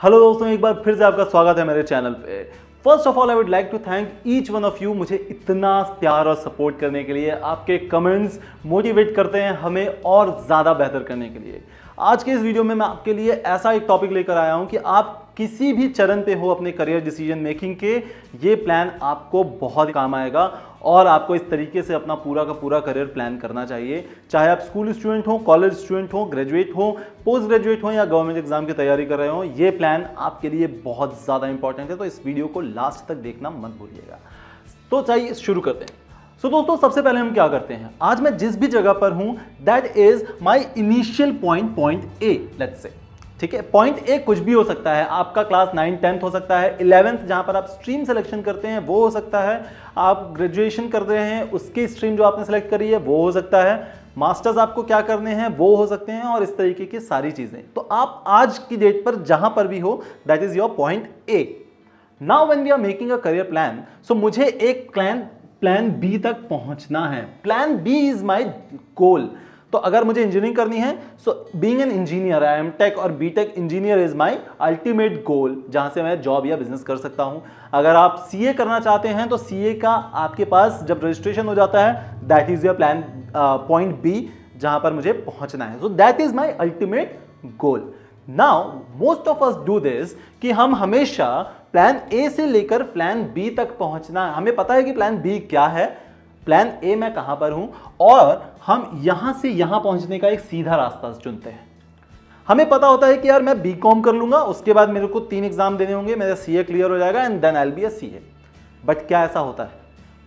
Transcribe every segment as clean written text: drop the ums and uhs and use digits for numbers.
Hello दोस्तों, एक बार फिर से आपका स्वागत है मेरे चैनल पे। First of all I would like to thank each one of you मुझे इतना प्यार और सपोर्ट करने के लिए। आपके कमेंट्स मोटिवेट करते हैं हमें और ज़्यादा बेहतर करने के लिए। आज के इस वीडियो में मैं आपके लिए ऐसा एक टॉपिक लेकर आया हूं कि आप किसी भी चरण पे हो अपने करियर डिसीजन मेकिंग के, ये प्लान आपको बहुत काम आएगा और आपको इस तरीके से अपना पूरा का पूरा करियर प्लान करना चाहिए। चाहे आप स्कूल स्टूडेंट हो, कॉलेज स्टूडेंट हो, ग्रेजुएट हो, पोस्ट ग्रेजुएट हो या गवर्नमेंट एग्जाम की तैयारी कर रहे हो, ये प्लान आपके लिए बहुत ज़्यादा इंपॉर्टेंट है। तो इस वीडियो को लास्ट तक देखना मत भूलिएगा। तो चाहिए शुरू करते हैं। सो दोस्तों, सबसे पहले हम क्या करते हैं, आज मैं जिस भी जगह पर हूं that is my initial point A, let's say, ठीक है। पॉइंट ए कुछ भी हो सकता है, आपका क्लास 9 10th हो सकता है, 11th जहां पर आप स्ट्रीम सिलेक्शन करते हैं वो हो सकता है, आप ग्रेजुएशन कर रहे हैं उसकी स्ट्रीम जो आपने सेलेक्ट करी है वो हो सकता है, मास्टर्स आपको क्या करने हैं वो हो सकते हैं, और इस तरीके की सारी चीजें। तो आप आज की डेट पर जहां पर भी हो that is your point A. Now when we are making a career plan, so मुझे एक प्लान बी तक पहुंचना है। Plan B is my goal. तो अगर मुझे इंजीनियरिंग करनी है, so being an engineer, I M tech और B tech engineer is my ultimate goal, जहां से मैं जॉब या बिजनेस कर सकता हूं। अगर आप सीए करना चाहते हैं तो सीए का आपके पास जब रजिस्ट्रेशन हो जाता है that is your plan point B, जहां पर मुझे पहुंचना है। So that is my ultimate goal. Now most of us do this कि हम हमेशा प्लान ए से लेकर प्लान बी तक पहुंचना है। हमें पता है कि प्लान बी क्या है, प्लान ए मैं कहां पर हूं, और हम यहां से यहां पहुंचने का एक सीधा रास्ता चुनते हैं। हमें पता होता है कि यार मैं बीकॉम कर लूंगा, उसके बाद मेरे को 3 एग्जाम देने होंगे, मेरा सीए क्लियर हो जाएगा and then I will be a CA. But क्या ऐसा होता है?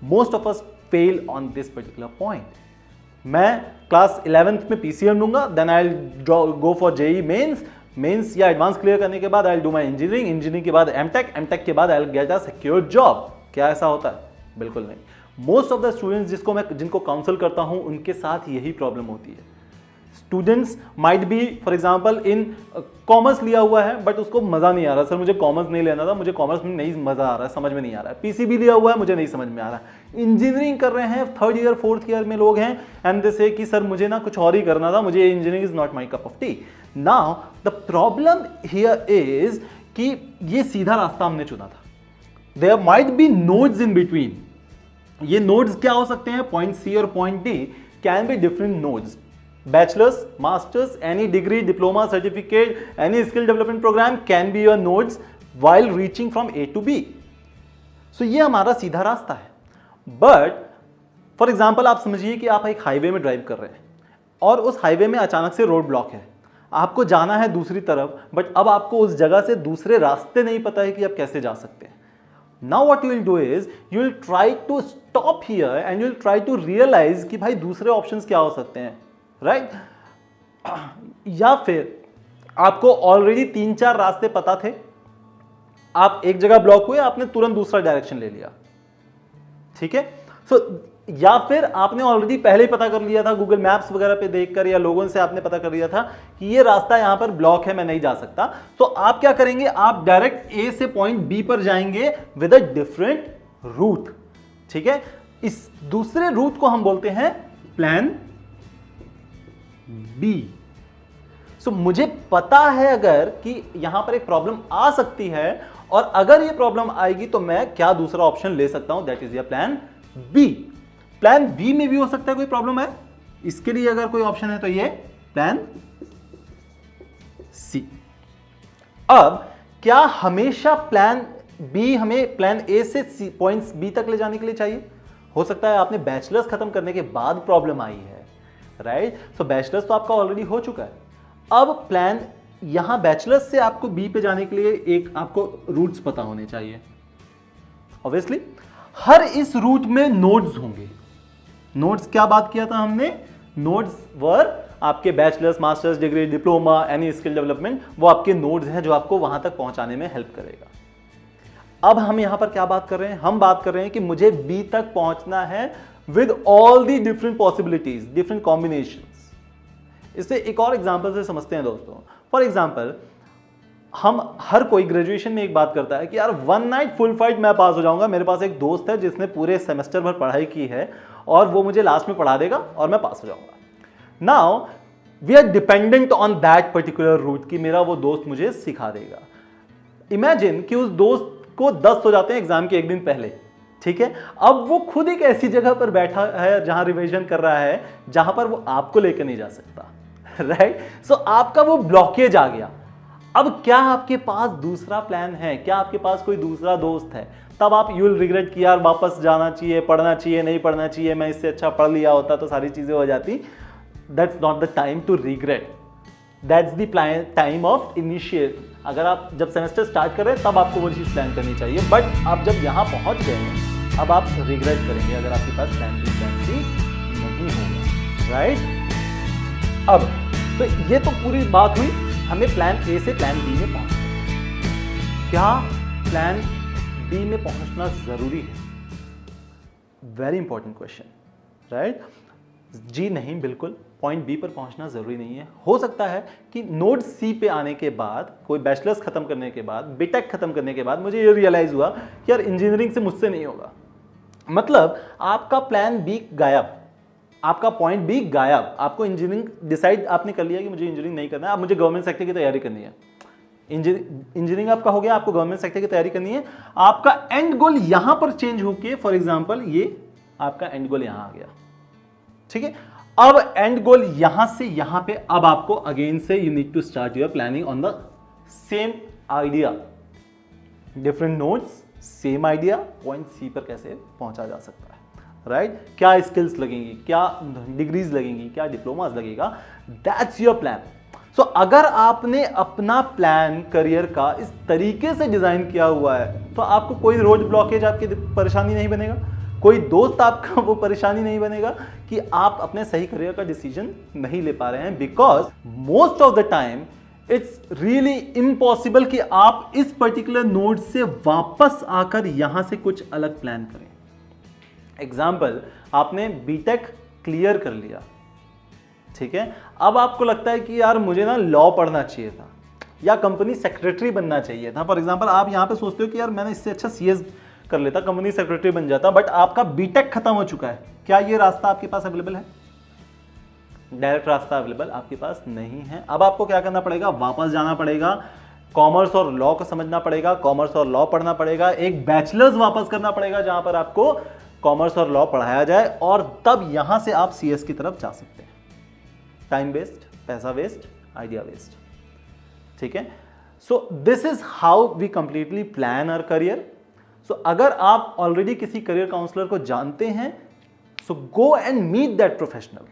Most of us fail on this particular point. मैं क्लास 11th में पीसीएम लूंगा, then I will go for JEE mains या एडवांस क्लियर करने के बाद I will do my engineering के बाद एमटेक के बाद I will get a secure job. क्या ऐसा होता है? बिल्कुल नहीं। मोस्ट ऑफ द स्टूडेंट्स जिनको काउंसल करता हूं उनके साथ यही प्रॉब्लम होती है। Students might be for example in commerce लिया हुआ है बट उसको मजा नहीं आ रहा, सर मुझे कॉमर्स नहीं लेना था, मुझे कॉमर्स में नहीं मजा आ रहा है, समझ में नहीं आ रहा है। पीसीबी लिया हुआ है, मुझे नहीं समझ में आ रहा है। इंजीनियरिंग कर रहे हैं, 3rd ईयर 4th ईयर में लोग हैं एंड दे से कि सर मुझे ना कुछ और ही करना था, मुझे engineering is not my cup of tea. Now the problem here is कि ये सीधा रास्ता हमने चुना था। There might be nodes in between. ये नोड्स क्या हो सकते हैं? पॉइंट सी और point D can be different nodes. Bachelors, masters, any degree, diploma, certificate, any skill development program can be your nodes while reaching from A to B. So ये हमारा सीधा रास्ता है। बट फॉर एग्जाम्पल आप समझिए कि आप एक हाईवे में ड्राइव कर रहे हैं और उस हाईवे में अचानक से रोड ब्लॉक है, आपको जाना है दूसरी तरफ, बट अब आपको उस जगह से दूसरे रास्ते नहीं पता है कि आप कैसे जा सकते हैं। Now what you will do is you will try to stop here and you will try to realize कि भाई दूसरे ऑप्शंस क्या हो सकते हैं, राइट? या फिर आपको ऑलरेडी 3-4 रास्ते पता थे, आप एक जगह ब्लॉक हुए, आपने तुरंत दूसरा डायरेक्शन ले लिया, ठीक है। सो या फिर आपने ऑलरेडी पहले ही पता कर लिया था, गूगल मैप्स वगैरह पे देखकर या लोगों से आपने पता कर लिया था कि ये रास्ता यहां पर ब्लॉक है, मैं नहीं जा सकता। तो आप क्या करेंगे? आप डायरेक्ट ए से पॉइंट बी पर जाएंगे विद अ डिफरेंट रूट, ठीक है। इस दूसरे रूट को हम बोलते हैं प्लान बी। सो मुझे पता है अगर कि यहां पर एक प्रॉब्लम आ सकती है और अगर ये प्रॉब्लम आएगी तो मैं क्या दूसरा ऑप्शन ले सकता हूं, that is your plan B. Plan B में भी हो सकता है कोई प्रॉब्लम है, इसके लिए अगर कोई ऑप्शन है तो ये प्लान सी। अब क्या हमेशा प्लान बी हमें प्लान ए से पॉइंट्स बी तक ले जाने के लिए चाहिए? हो सकता है आपने बैचलर्स खत्म करने के बाद प्रॉब्लम आई है, राइट? तो बैचलर्स तो आपका ऑलरेडी हो चुका है। अब प्लान यहां बैचलर्स से आपको बी पे जाने के लिए एक आपको रूट्स पता होने चाहिए। ऑब्वियसली हर इस रूट में नोड्स होंगे। नोड्स क्या बात किया था हमने? नोड्स वर आपके bachelors, masters degree, diploma, any skill development, वो आपके नोड्स हैं जो आपको वहां तक पहुंचाने में हेल्प करेगा। अब हम यहां पर क्या बात कर रहे हैं? हम बात कर रहे हैं कि मुझे बी तक पहुंचना है with all the different possibilities, different combinations. इसे एक और एग्जांपल से समझते हैं दोस्तों। फॉर एग्जांपल हम हर कोई ग्रेजुएशन में एक बात करता है कि यार 1 नाइट फुल फाइट मैं पास हो जाऊंगा। मेरे पास एक दोस्त है जिसने पूरे सेमेस्टर भर पढ़ाई की है और वो मुझे लास्ट में पढ़ा देगा और मैं पास हो जाऊंगा। Now we are dependent on that particular route कि मेरा वो दोस्त मुझे सिखा देगा। इमेजिन कि उस दोस्त को 10 हो जाते हैं एग्जाम के एक दिन पहले, ठीक है। अब वो खुद एक ऐसी जगह पर बैठा है जहां रिवीजन कर रहा है जहां पर वो आपको लेकर नहीं जा सकता, राइट। सो आपका वो ब्लॉकेज आ गया। अब क्या आपके पास दूसरा प्लान है? क्या आपके पास कोई दूसरा दोस्त है? तब आप यू विल रिग्रेट कि यार वापस जाना चाहिए, पढ़ना चाहिए, नहीं पढ़ना चाहिए, मैं इससे अच्छा पढ़ लिया होता तो सारी चीजें हो जाती। That's not the time to regret, that's the time of initiate. अगर आप जब सेमेस्टर स्टार्ट कर रहे हैं तब आपको वो चीज़ प्लान करनी चाहिए, बट आप जब यहाँ पहुँच गए हैं अब आप रिग्रेट करेंगे अगर आपके पास प्लान बी नहीं होगा, राइट। अब तो ये तो पूरी बात हुई, हमें प्लान ए से प्लान बी में पहुंचना। क्या प्लान बी में पहुंचना जरूरी है? Very important question, right. जी नहीं, बिल्कुल पॉइंट बी पर पहुंचना जरूरी नहीं है। हो सकता है कि नोड सी पे आने के बाद, कोई बैचलर्स खत्म करने के बाद, बीटेक खत्म करने के बाद मुझे ये रियलाइज हुआ कि यार इंजीनियरिंग से मुझसे नहीं होगा। मतलब आपका प्लान बी गायब, आपका पॉइंट बी गायब। आपको इंजीनियरिंग डिसाइड आपने कर लिया कि मुझे इंजीनियरिंग नहीं करना है, अब मुझे गवर्नमेंट सेक्टर की तैयारी करनी है। इंजीनियरिंग आपका हो गया, आपको गवर्नमेंट सेक्टर की तैयारी करनी है। आपका एंड गोल यहां पर चेंज होके, फॉर एग्जांपल ये आपका एंड गोल यहां आ गया, ठीक है। अब एंड गोल यहां से यहां पे, अब आपको अगेन से you need to start your planning on the same idea, different nodes, same idea, point C पर कैसे पहुंचा जा सकता है, राइट। क्या स्किल्स लगेंगी, क्या डिग्रीज लगेंगी, क्या डिप्लोमास लगेगा, दैट्स योर प्लान। सो अगर आपने अपना प्लान करियर का इस तरीके से डिजाइन किया हुआ है तो आपको कोई रोड ब्लॉकेज, आपकी परेशानी नहीं बनेगा, कोई दोस्त आपका वो परेशानी नहीं बनेगा कि आप अपने सही करियर का डिसीजन नहीं ले पा रहे हैं। Because most of the time it's really impossible कि आप इस पर्टिकुलर नोड से वापस आकर यहां से कुछ अलग प्लान करें। एग्जाम्पल, आपने बीटेक क्लियर कर लिया, ठीक है। अब आपको लगता है कि यार मुझे ना लॉ पढ़ना चाहिए था या कंपनी सेक्रेटरी बनना चाहिए था। फॉर एग्जाम्पल आप यहां पे सोचते हो कि यार मैंने इससे अच्छा सीएस कर लेता, कंपनी सेक्रेटरी बन जाता, बट आपका बीटेक खत्म हो चुका है। क्या ये रास्ता आपके पास अवेलेबल है? डायरेक्ट रास्ता अवेलेबल आपके पास नहीं है। अब आपको क्या करना पड़ेगा? वापस जाना पड़ेगा, कॉमर्स और लॉ को समझना पड़ेगा, कॉमर्स और लॉ पढ़ना पड़ेगा, एक बैचलर्स वापस करना पड़ेगा जहां पर आपको कॉमर्स और लॉ पढ़ाया जाए, और तब यहां से आप सीएस की तरफ जा सकते हैं। टाइम वेस्ट, पैसा वेस्ट, आइडिया वेस्ट, ठीक है। So this is how we completely plan our career. So अगर आप ऑलरेडी किसी करियर काउंसलर को जानते हैं, so go and meet that professional.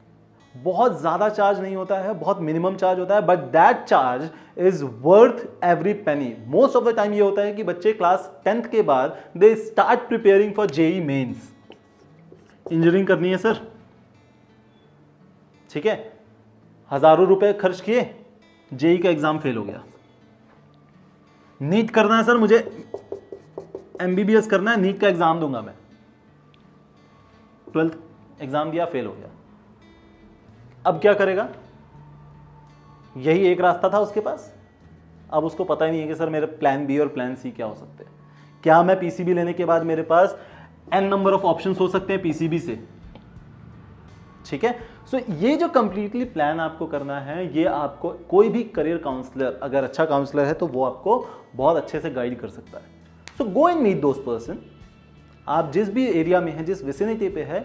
बहुत ज्यादा चार्ज नहीं होता है, बहुत मिनिमम चार्ज होता है, but that charge is worth every penny. Most of the time ये होता है कि बच्चे क्लास 10th के बाद they start preparing for JEE mains. Engineering करनी है सर, ठीक है, हजारों रुपए खर्च किए, जेई का एग्जाम फेल हो गया। नीट करना है सर, मुझे एमबीबीएस करना है, नीट का एग्जाम दूंगा मैं। 12th एग्जाम दिया, फेल हो गया। अब क्या करेगा? यही एक रास्ता था उसके पास। अब उसको पता ही नहीं है कि सर मेरे प्लान बी और प्लान सी क्या हो सकते हैं। क्या मैं पीसीबी लेने के बाद मेरे पास एन नंबर ऑफ ऑप्शंस हो सकते हैं पीसीबी से, ठीक है। सो ये जो कंप्लीटली प्लान आपको करना है, ये आपको कोई भी करियर काउंसलर, अगर अच्छा काउंसलर है तो वो आपको बहुत अच्छे से गाइड कर सकता है। So go and meet those person. आप जिस भी एरिया में हैं, जिस विसिनिटी पे है,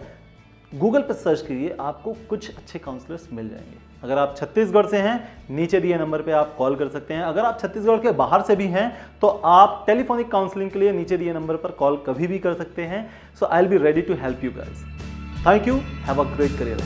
गूगल पर सर्च कीजिए, आपको कुछ अच्छे काउंसलर्स मिल जाएंगे। अगर आप छत्तीसगढ़ से हैं, नीचे दिए नंबर पे आप कॉल कर सकते हैं। अगर आप छत्तीसगढ़ के बाहर से भी हैं तो आप टेलीफोनिक काउंसलिंग के लिए नीचे दिए नंबर पर कॉल कभी भी कर सकते हैं। So I will be ready to help you guys. Thank you, have a great career.